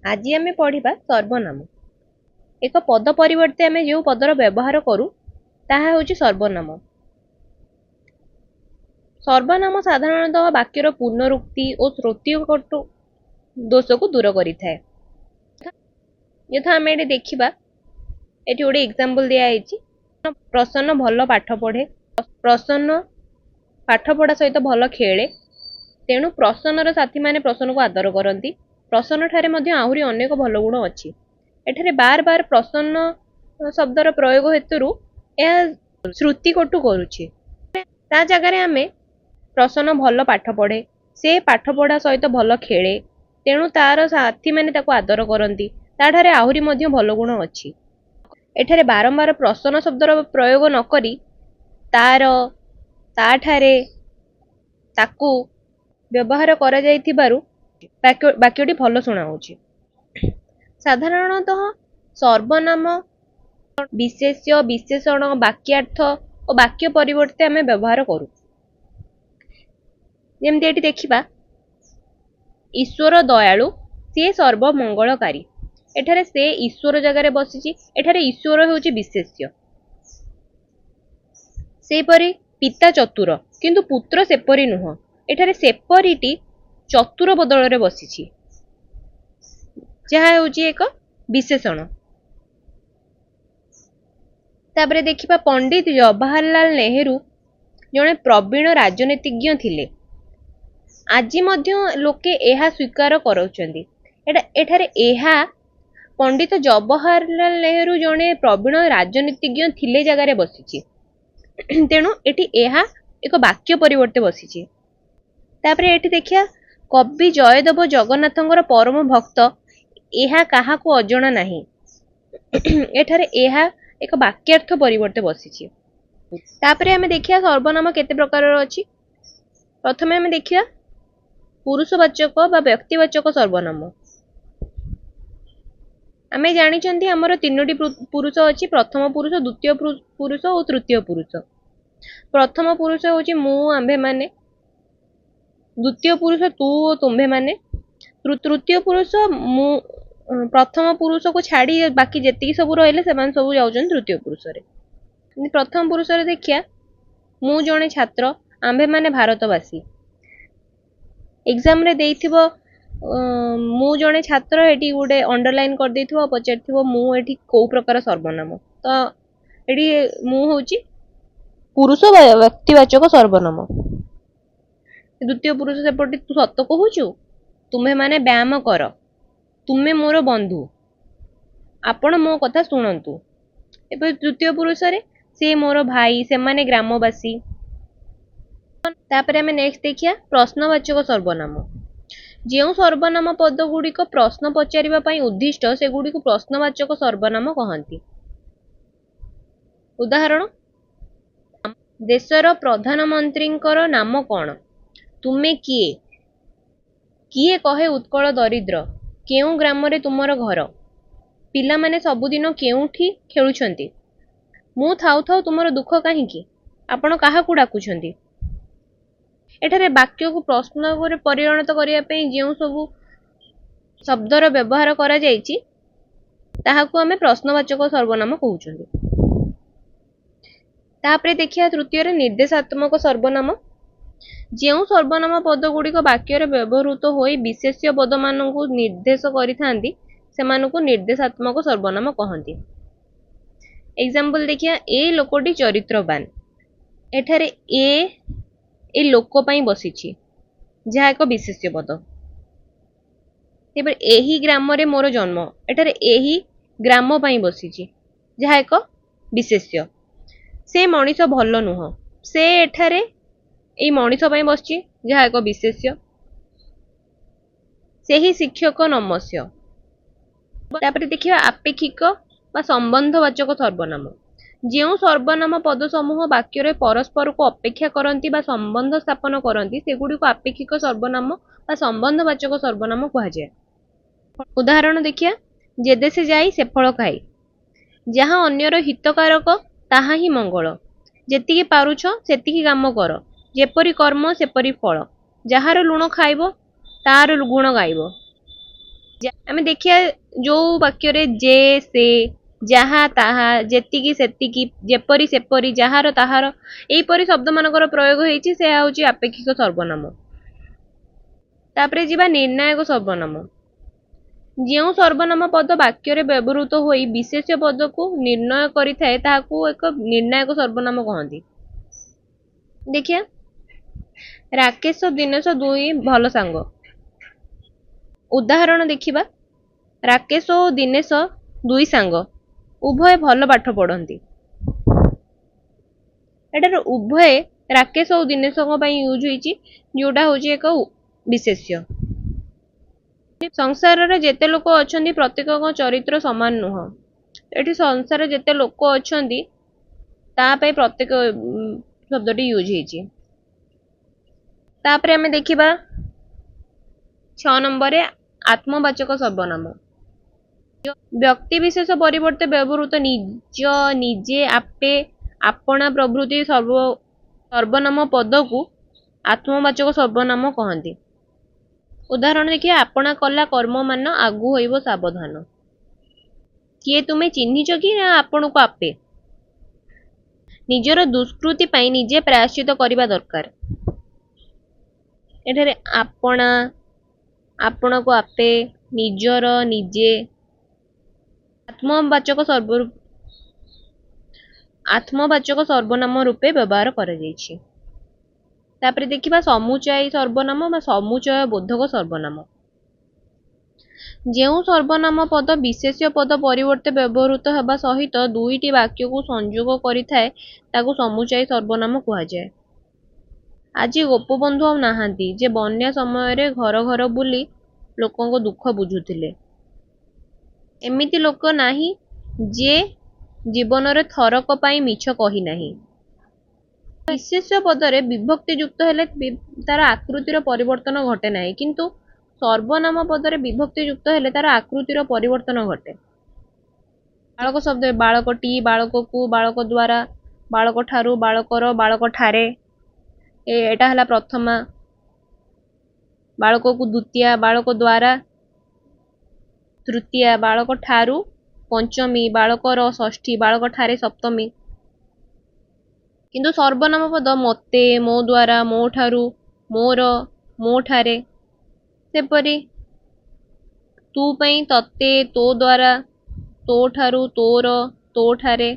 आज आमे पढ़िबा सर्वनाम। एक पद परिवर्ते आमे जो पदर व्यवहार करू ताहा होची सर्वनाम। सर्वनाम साधारणतः वाक्यर पुनरुक्ति और श्रुतिकटु दोष को दूर करिथाए। यथा आमे एठी देखिबा, एठी गोटे एग्जांपल दिया आइछि। प्रसन्न भल पाठ पढ़े, प्रसन्न पाठ पढ़ा सहित भल खेले, तेणु प्रसन्नर साथी माने प्रसन्न को आदर करती। प्रसन्न ठारे मध्य आहुरी अनेक भल गुण अच्छी। एठारे बार बार प्रसन्न शब्दर प्रयोग हेतु यह श्रुति कटु करुछि। ता जगार आमे प्रसन्न भल पाठ पढ़े, से पाठ पढ़ा सहित भल खेले, तेणु तार साथी माने ताको आदर करती। ताठारे आहुरी मध्य भल गुण अच्छी। एठारे बारंबार प्रसन्न शब्दर प्रयोग न करी तार ताठारे ताकू व्यवहार करा जाइथिबारु वाक्यटी भल शुणा होछि। साधारणतः सर्वनाम विशेष्य विशेषण वाक्यार्थ और वाक्य परिवर्ते आमे व्यवहार करू। जेमति एठी देखिबा, ईश्वर दयालु, से सर्वमंगलकारी। एठारे से ईश्वर जगार बसिछि। एठारे ईश्वर होछि विशेष्य। सेपरि पिता चतुर, किंतु पुत्र सेपरि नुह। एठारे सेपरिटी चतुर बदल रे बसिछि, जहा होछि एक विशेषण। तापरे देखिबा, पंडित जवाहरलाल नेहरू जणे प्रवीण राजनीतिज्ञ थिले। आजि मध्य लोके एहा स्वीकार करूछन्ति। एठारे एहा पंडित जवाहरलाल नेहरू जणे प्रवीण राजनीतिज्ञ थिले जगार बसिछि, तेणु एठी एहा एक वाक्य परिवर्ते बसिछि। तापरे एठी देखिया, कवि जयदेव जगन्नाथंकर परम भक्त, एहा काहाकू अजणा नाही। एठारे एहा एक वाक्यार्थ परिवर्ते बसिछि। तापरे हमें देखिया सर्वनाम केते प्रकारर अछि। प्रथमे हमें देखिया पुरुषवाचक बा व्यक्तिवाचक सर्वनाम। आमे जानिचंती हमर तीनोटी पुरुष अछि, प्रथम पुरुष, द्वितीय पुरुष और तृतीय पुरुष। प्रथम पुरुष होछि मु आम्भे माने, द्वितीय पुरुष तू और तुम्भे माने, तृतीय पुरुष मु प्रथम पुरुष को छाड़ी बाकी जेतिकी सब रहिले सेमान सब जाउछन तृतीय पुरुष रे। प्रथम पुरुष रे देखिया, मु जणे छात्र, आम्भे माने भारतवासी। एग्जाम रे देइथिबो मु जणे छात्र, एटी गुडे अंडरलाइन कर देइथिबो, पचारथिबो मु एटी को प्रकार सर्वनाम। तो एटी मु होछि पुरुष व्यक्तिवाचक सर्वनाम। द्वितीय पुरुष सेपटे तू सत कहूचु, तुम्हे माने व्यायाम कर, तुमे मोर बंधु, आपण मो कथा सुनंतु। एपर तृतीय पुरुष रे से मोर भाई, से माने ग्रामवासी। तापरे हमें नेक्स्ट देखिया प्रश्नवाचक सर्वनाम। जेउ सर्वनाम पद गुड़िक प्रश्न पचारिबा पई उद्दिष्ट, से गुड़िक प्रश्नवाचक सर्वनाम कहंती। उदाहरण, देशर प्रधानमंत्रींकर नाम कौन, तुमे किए, किए कहे उत्कल दरिद्र, केउ ग्राम रे तुमर घर, पिला माने सबुदिन केउठी खेलुछंती, मु थाउ थाउ तुमर दुख काहींकी, आपण काहाकू डाकुछंती। एठारे वाक्य को प्रश्न करे परिणत करिया पई जेउ सबु शब्दर व्यवहार करा जाइछि, ताहाकू हमें प्रश्नवाचक सर्वनाम कहउछंती। तापरे देखिया तृतीय रे निर्देशात्मक सर्वनाम। जेउ सर्वनाम पद गुड़िक वाक्य रे व्यवहृत होई विशेष्य पद मानकू निर्देश करिथांती, सेमानकू निर्देशात्मक सर्वनाम कहंती। एग्जांपल देखिया, ए लोकटी चरित्रवान। एठारे ए लोक पई बसिछि, जहा एक विशेष्य पद। एही ग्राम रे मोर जन्म, एठारे एही ग्राम पई बसिछि, जहा एक विशेष्य। से मनीष भल नुह, से एठारे एई मनीष पई बसिछि, जहा एक विशेष्य। सेही शिक्षक नमस्य। तापरे देखिया आपेक्षिक बा संबंधवाचक सर्वनाम। जेउ सर्वनाम पद समूह वाक्य रे परस्पर को अपेक्षा करंती बा संबंध स्थापन करंती, सेगुडी को आपेक्षिक सर्वनाम बा संबंधवाचक सर्वनाम कहा जाय। उदाहरण देखिया, जे देशे जाई से फल खाई, जहाँ अन्यर हितकारक ताहा ही मंगल, जेतिकी पारुछ सेतिकी काम कर, जेपरी कर्म सेपरी फल, जहार लुण खाइबो तार गुण गाइबो। ଆମେ ଦେଖିବା ଯୋଉ ବାକ୍ୟରେ ଯେ ସେ ଯାହା ତାହା ଯେତିକି ସେତିକି ଯେପରି ସେପରି ଯାହାର ତାହାର ଏଇପରି ଶବ୍ଦ ମାନଙ୍କର ପ୍ରୟୋଗ ହେଇଛି ସେ ହଉଛି ଆପେକ୍ଷିକ ସର୍ବନାମ। ତାପରେ ଯିବା ନିର୍ଣ୍ଣାୟକ ସର୍ବନାମ। ଯେଉଁ ସର୍ବନାମ ପଦ ବାକ୍ୟରେ ବ୍ୟବହୃତ ହୋଇ ବିଶେଷ୍ୟ ପଦକୁ ନିର୍ଣ୍ଣୟ କରିଥାଏ ତାହାକୁ ଏକ ନିର୍ଣ୍ଣାୟକ ସର୍ବନାମ କହନ୍ତି। ଦେଖିଆ ରାକେଶ ଦିନେଶ ଦୁଇ ଭଲ ସାଙ୍ଗ। ଉଦାହରଣ ଦେଖିବା ରାକେଶ ଓ ଦିନେଶ ଦୁଇ ସାଙ୍ଗ ଉଭୟ ଭଲ ପାଠ ପଢନ୍ତି। ଏଠାରେ ଉଭୟ ରାକେଶ ଓ ଦିନେଶଙ୍କ ପାଇଁ ୟୁଜ ହେଇଛି ଯୋଉଟା ହଉଛି ଏକ ବିଶେଷ୍ୟ। ସଂସାରରେ ଯେତେ ଲୋକ ଅଛନ୍ତି ପ୍ରତ୍ୟେକଙ୍କ ଚରିତ୍ର ସମାନ ନୁହଁ। ଏଠି ସଂସାରରେ ଯେତେ ଲୋକ ଅଛନ୍ତି ତା ପାଇଁ ପ୍ରତ୍ୟେକ ଶବ୍ଦଟି ୟୁଜ ହେଇଛି। ତାପରେ ଆମେ ଦେଖିବା 6 ନମ୍ବରରେ ଆତ୍ମବାଚକ ସର୍ବନାମ। ବ୍ୟକ୍ତି ବିଶେଷ ପରିବର୍ତ୍ତେ ବ୍ୟବହୃତ ନିଜ ନିଜେ ଆପେ ଆପଣା ପ୍ରଭୃତି ସର୍ବନାମ ପଦକୁ ଆତ୍ମବାଚକ ସର୍ବନାମ କହନ୍ତି। ଉଦାହରଣ ଦେଖିବା ଆପଣା କଲା କର୍ମ ମାନ ଆଗୁ ହୋଇବ ସାବଧାନ। କିଏ ତୁମେ ଚିହ୍ନିଛ କି ନା ଆପଣଙ୍କୁ ଆପେ। ନିଜର ଦୁଷ୍କୃତି ପାଇଁ ନିଜେ ପ୍ରାୟଶ୍ଚିତ କରିବା ଦରକାର। ଏଠାରେ ଆପଣା ଆପଣକୁ ଆପେ ନିଜର ନିଜେ ଆତ୍ମବାଚକ ସର୍ବନାମ ରୂପେ ବ୍ୟବହାର କରାଯାଇଛି। ତାପରେ ଦେଖିବା ସମୁଚାୟୀ ସର୍ବନାମ ବା ସମୁଚୟ ବୋଧକ ସର୍ବନାମ। ଯେଉଁ ସର୍ବନାମ ପଦ ବିଶେଷ୍ୟ ପଦ ପରିବର୍ତ୍ତେ ବ୍ୟବହୃତ ହେବା ସହିତ ଦୁଇଟି ବାକ୍ୟକୁ ସଂଯୋଗ କରିଥାଏ ତାକୁ ସମୁଚାୟୀ ସର୍ବନାମ କୁହାଯାଏ। ଆଜି ଗୋପବନ୍ଧୁ ଆଉ ନାହାନ୍ତି ଯେ ବନ୍ୟା ସମୟରେ ଘର ଘର ବୁଲି ଲୋକଙ୍କ ଦୁଃଖ ବୁଝୁଥିଲେ। ଏମିତି ଲୋକ ନାହିଁ ଯେ ଜୀବନରେ ଥରକ ପାଇଁ ମିଛ କହି ନାହିଁ। ବିଶେଷ୍ୟ ପଦରେ ବିଭକ୍ତି ଯୁକ୍ତ ହେଲେ ତାର ଆକୃତିର ପରିବର୍ତ୍ତନ ଘଟେ ନାହିଁ, କିନ୍ତୁ ସର୍ବନାମ ପଦରେ ବିଭକ୍ତି ଯୁକ୍ତ ହେଲେ ତାର ଆକୃତିର ପରିବର୍ତ୍ତନ ଘଟେ। ବାଳକ ଶବ୍ଦ ବାଳକଟି, ବାଳକକୁ, ବାଳକ ଦ୍ୱାରା, ବାଳକ ଠାରୁ, ବାଳକର, ବାଳକ ଠାରେ ଏଟା ହେଲା ପ୍ରଥମା, ବାଳକକୁ ଦ୍ୱିତୀୟା, ବାଳକ ଦ୍ୱାରା ତୃତୀୟା, ବାଳକ ଠାରୁ ପଞ୍ଚମୀ, ବାଳକର ଷଷ୍ଠୀ, ବାଳକ ଠାରେ ସପ୍ତମୀ। କିନ୍ତୁ ସର୍ବନାମ ପଦ ମୋତେ, ମୋ ଦ୍ୱାରା, ମୋ ଠାରୁ, ମୋର, ମୋ ଠାରେ, ସେପରି ତୁ ପାଇଁ ତତେ, ତୋ ଦ୍ୱାରା, ତୋ ଠାରୁ, ତୋର, ତୋ ଠାରେ।